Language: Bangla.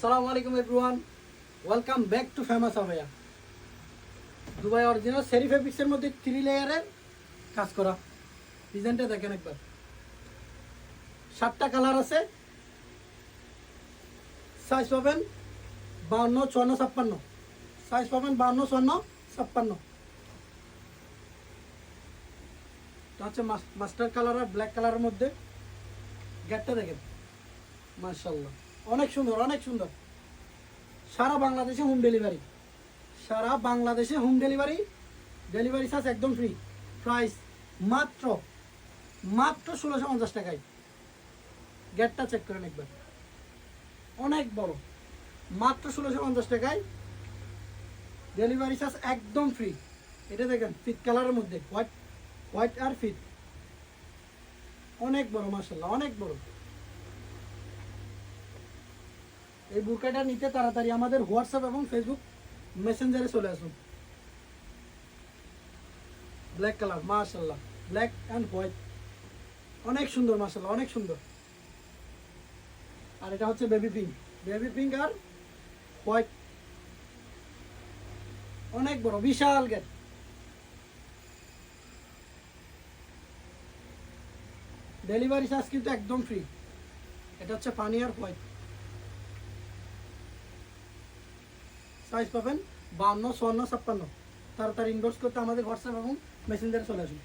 আসসালামু আলাইকুম everyone, welcome back to famous abaya. Dubai original সেরি ফেব্রিক্সের মধ্যে 3 লেয়ারের কাজ করা। ডিজাইনটা দেখেন একবার। 7টা কালার আছে। সাইজ পাবেন 52, 54, 56। সাইজ পাবেন 52, 54, 56। এটা হচ্ছে মাস্টার কালার আর ব্ল্যাক কালারের মধ্যে। গেটটা দেখেন, মাশাআল্লাহ, অনেক সুন্দর, অনেক সুন্দর। সারা বাংলাদেশে হোম ডেলিভারি, সারা বাংলাদেশে হোম ডেলিভারি। ডেলিভারি চার্জ একদম ফ্রি। প্রাইস মাত্র মাত্র 1650 টাকায়। গেটটা চেক করেন একবার, অনেক বড়। মাত্র 1650 টাকায় ডেলিভারি চার্জ একদম ফ্রি। এটা দেখেন ফিট কালারের মধ্যে, হোয়াইট হোয়াইট আর ফিট, অনেক বড়, মাশাআল্লাহ, অনেক বড়। এই বুরকাটা নিতে তাড়াতাড়ি আমাদের হোয়াটসঅ্যাপ এবং ফেসবুক মেসেঞ্জারে চলে আসুন। ব্ল্যাক কালার, মাশাআল্লাহ, ব্ল্যাক অ্যান্ড হোয়াইট, অনেক সুন্দর, মাশাআল্লাহ, অনেক সুন্দর। আর এটা হচ্ছে বেবি পিঙ্ক, বেবি পিঙ্ক আর হোয়াইট, অনেক বড়, বিশাল গেট। ডেলিভারি চার্জ কিন্তু একদম ফ্রি। এটা হচ্ছে পানি আর হোয়াইট। সাইজ পাবেন 52, 54, 56। তাড়াতাড়ি ইনবক্স করতে আমাদের হোয়াটসঅ্যাপ এবং মেসেঞ্জারে চলে আসুন।